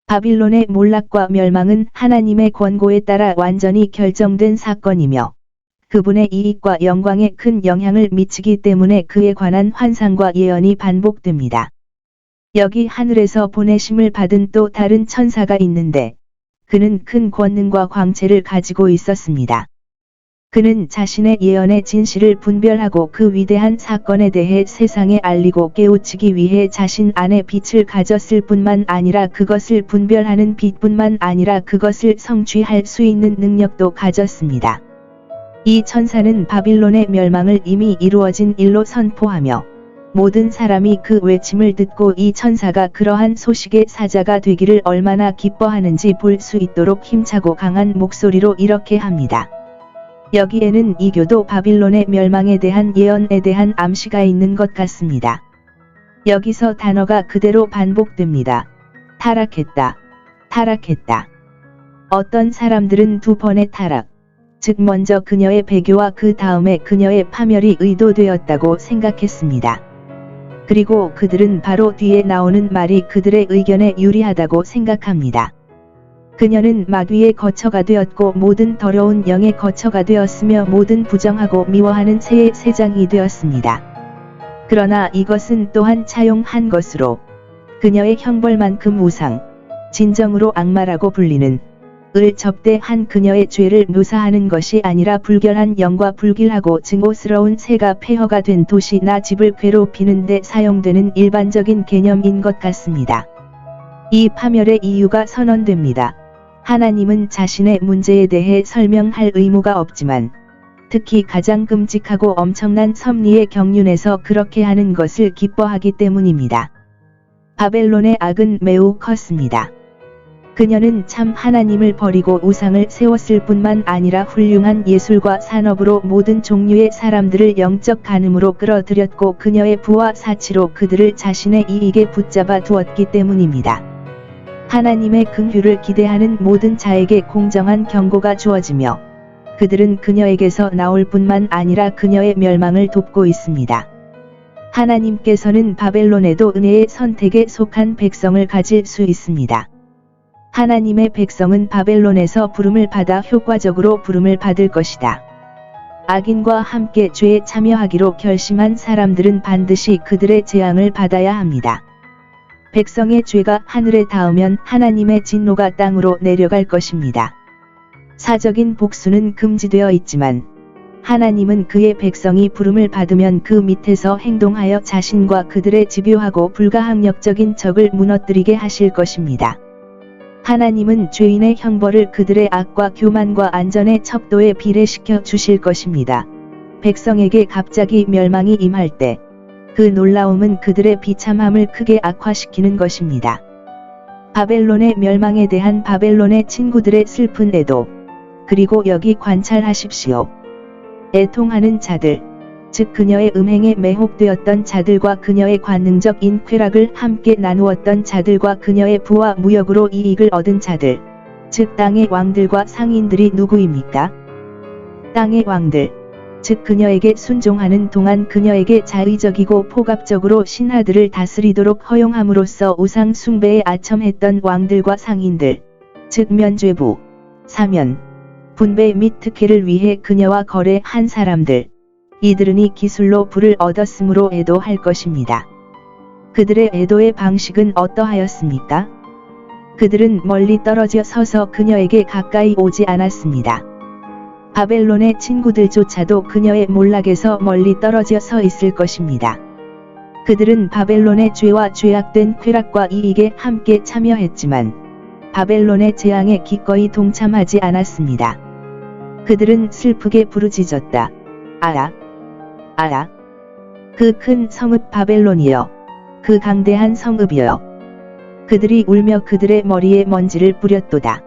바빌론의 몰락과 멸망은 하나님의 권고에 따라 완전히 결정된 사건이며 그분의 이익과 영광에 큰 영향을 미치기 때문에 그에 관한 환상과 예언이 반복됩니다. 여기 하늘에서 보내심을 받은 또 다른 천사가 있는데 그는 큰 권능과 광채를 가지고 있었습니다. 그는 자신의 예언의 진실을 분별하고 그 위대한 사건에 대해 세상에 알리고 깨우치기 위해 자신 안에 빛을 가졌을 뿐만 아니라 그것을 분별하는 빛뿐만 아니라 그것을 성취할 수 있는 능력도 가졌습니다. 이 천사는 바빌론의 멸망을 이미 이루어진 일로 선포하며 모든 사람이 그 외침을 듣고 이 천사가 그러한 소식의 사자가 되기를 얼마나 기뻐하는지 볼 수 있도록 힘차고 강한 목소리로 이렇게 합니다. 여기에는 이교도 바빌론의 멸망에 대한 예언에 대한 암시가 있는 것 같습니다. 여기서 단어가 그대로 반복됩니다. 타락했다. 타락했다. 어떤 사람들은 두 번의 타락, 즉 먼저 그녀의 배교와 그 다음에 그녀의 파멸이 의도되었다고 생각했습니다. 그리고 그들은 바로 뒤에 나오는 말이 그들의 의견에 유리하다고 생각합니다. 그녀는 마귀의 거처가 되었고 모든 더러운 영의 거처가 되었으며 모든 부정하고 미워하는 새의 새장이 되었습니다. 그러나 이것은 또한 차용한 것으로 그녀의 형벌만큼 우상, 진정으로 악마라고 불리는 을 접대한 그녀의 죄를 묘사하는 것이 아니라 불결한 영과 불길하고 증오스러운 새가 폐허가 된 도시나 집을 괴롭히는 데 사용되는 일반적인 개념인 것 같습니다. 이 파멸의 이유가 선언됩니다. 하나님은 자신의 문제에 대해 설명할 의무가 없지만 특히 가장 끔찍하고 엄청난 섭리의 경륜에서 그렇게 하는 것을 기뻐하기 때문입니다. 바벨론의 악은 매우 컸습니다. 그녀는 참 하나님을 버리고 우상을 세웠을 뿐만 아니라 훌륭한 예술과 산업으로 모든 종류의 사람들을 영적 간음으로 끌어들였고 그녀의 부와 사치로 그들을 자신의 이익에 붙잡아 두었기 때문입니다. 하나님의 긍휼을 기대하는 모든 자에게 공정한 경고가 주어지며 그들은 그녀에게서 나올 뿐만 아니라 그녀의 멸망을 돕고 있습니다. 하나님께서는 바벨론에도 은혜의 선택에 속한 백성을 가질 수 있습니다. 하나님의 백성은 바벨론에서 부름을 받아 효과적으로 부름을 받을 것이다. 악인과 함께 죄에 참여하기로 결심한 사람들은 반드시 그들의 재앙을 받아야 합니다. 백성의 죄가 하늘에 닿으면 하나님의 진노가 땅으로 내려갈 것입니다. 사적인 복수는 금지되어 있지만 하나님은 그의 백성이 부름을 받으면 그 밑에서 행동하여 자신과 그들의 집요하고 불가항력적인 적을 무너뜨리게 하실 것입니다. 하나님은 죄인의 형벌을 그들의 악과 교만과 안전의 척도에 비례시켜 주실 것입니다. 백성에게 갑자기 멸망이 임할 때 그 놀라움은 그들의 비참함을 크게 악화시키는 것입니다. 바벨론의 멸망에 대한 바벨론의 친구들의 슬픈 애도. 그리고 여기 관찰하십시오. 애통하는 자들, 즉 그녀의 음행에 매혹되었던 자들과 그녀의 관능적인 쾌락을 함께 나누었던 자들과 그녀의 부와 무역으로 이익을 얻은 자들, 즉 땅의 왕들과 상인들이 누구입니까? 땅의 왕들, 즉 그녀에게 순종하는 동안 그녀에게 자의적이고 포갑적으로 신하들을 다스리도록 허용함으로써 우상 숭배에 아첨했던 왕들과 상인들, 즉 면죄부, 사면, 분배 및 특혜를 위해 그녀와 거래한 사람들, 이들은 이 기술로 부를 얻었으므로 애도할 것입니다. 그들의 애도의 방식은 어떠하였습니까? 그들은 멀리 떨어져 서서 그녀에게 가까이 오지 않았습니다. 바벨론의 친구들조차도 그녀의 몰락에서 멀리 떨어져 서 있을 것입니다. 그들은 바벨론의 죄와 죄악된 쾌락과 이익에 함께 참여했지만 바벨론의 재앙에 기꺼이 동참하지 않았습니다. 그들은 슬프게 부르짖었다. 아라! 아라! 그 큰 성읍 바벨론이여! 그 강대한 성읍이여! 그들이 울며 그들의 머리에 먼지를 뿌렸도다.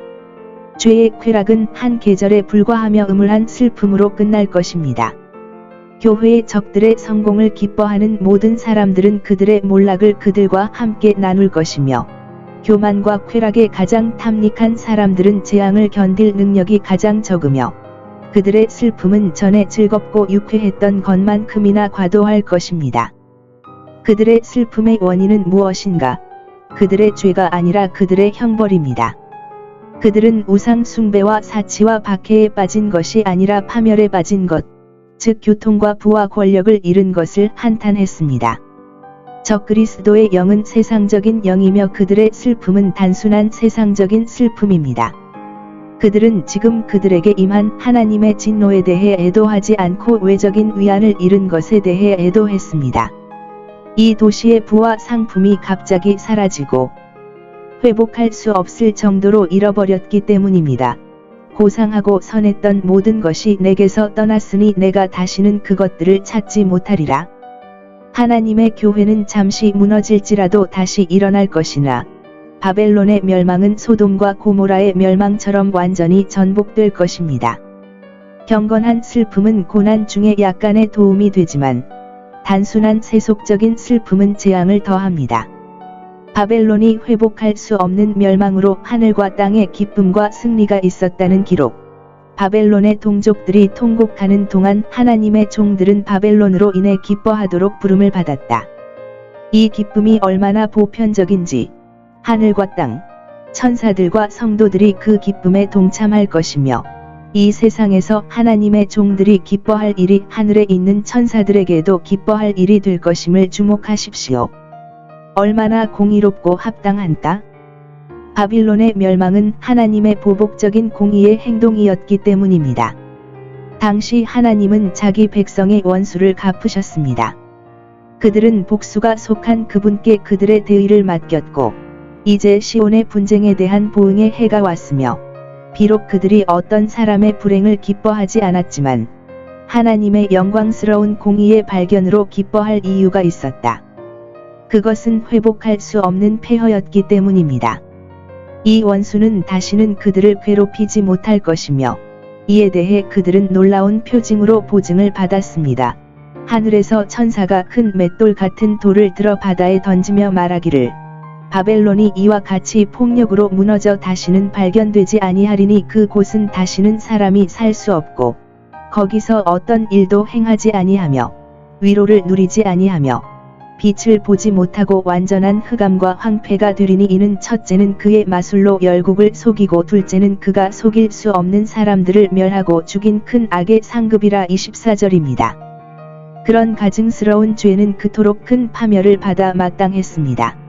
죄의 쾌락은 한 계절에 불과하며 음울한 슬픔으로 끝날 것입니다. 교회의 적들의 성공을 기뻐하는 모든 사람들은 그들의 몰락을 그들과 함께 나눌 것이며 교만과 쾌락에 가장 탐닉한 사람들은 재앙을 견딜 능력이 가장 적으며 그들의 슬픔은 전에 즐겁고 유쾌했던 것만큼이나 과도할 것입니다. 그들의 슬픔의 원인은 무엇인가? 그들의 죄가 아니라 그들의 형벌입니다. 그들은 우상 숭배와 사치와 박해에 빠진 것이 아니라 파멸에 빠진 것, 즉 교통과 부와 권력을 잃은 것을 한탄했습니다. 적그리스도의 영은 세상적인 영이며 그들의 슬픔은 단순한 세상적인 슬픔입니다. 그들은 지금 그들에게 임한 하나님의 진노에 대해 애도하지 않고 외적인 위안을 잃은 것에 대해 애도했습니다. 이 도시의 부와 상품이 갑자기 사라지고 회복할 수 없을 정도로 잃어버렸기 때문입니다. 고상하고 선했던 모든 것이 내게서 떠났으니 내가 다시는 그것들을 찾지 못하리라. 하나님의 교회는 잠시 무너질지라도 다시 일어날 것이나 바벨론의 멸망은 소돔과 고모라의 멸망처럼 완전히 전복될 것입니다. 경건한 슬픔은 고난 중에 약간의 도움이 되지만 단순한 세속적인 슬픔은 재앙을 더합니다. 바벨론이 회복할 수 없는 멸망으로 하늘과 땅에 기쁨과 승리가 있었다는 기록. 바벨론의 동족들이 통곡하는 동안 하나님의 종들은 바벨론으로 인해 기뻐하도록 부름을 받았다. 이 기쁨이 얼마나 보편적인지 하늘과 땅, 천사들과 성도들이 그 기쁨에 동참할 것이며 이 세상에서 하나님의 종들이 기뻐할 일이 하늘에 있는 천사들에게도 기뻐할 일이 될 것임을 주목하십시오. 얼마나 공의롭고 합당한가? 바빌론의 멸망은 하나님의 보복적인 공의의 행동이었기 때문입니다. 당시 하나님은 자기 백성의 원수를 갚으셨습니다. 그들은 복수가 속한 그분께 그들의 대의를 맡겼고 이제 시온의 분쟁에 대한 보응의 해가 왔으며 비록 그들이 어떤 사람의 불행을 기뻐하지 않았지만 하나님의 영광스러운 공의의 발견으로 기뻐할 이유가 있었다. 그것은 회복할 수 없는 폐허였기 때문입니다. 이 원수는 다시는 그들을 괴롭히지 못할 것이며 이에 대해 그들은 놀라운 표징으로 보증을 받았습니다. 하늘에서 천사가 큰 맷돌 같은 돌을 들어 바다에 던지며 말하기를 바벨론이 이와 같이 폭력으로 무너져 다시는 발견되지 아니하리니 그 곳은 다시는 사람이 살 수 없고 거기서 어떤 일도 행하지 아니하며 위로를 누리지 아니하며 빛을 보지 못하고 완전한 흑암과 황폐가 되리니 이는 첫째는 그의 마술로 열국을 속이고 둘째는 그가 속일 수 없는 사람들을 멸하고 죽인 큰 악의 상급이라. 24절입니다. 그런 가증스러운 죄는 그토록 큰 파멸을 받아 마땅했습니다.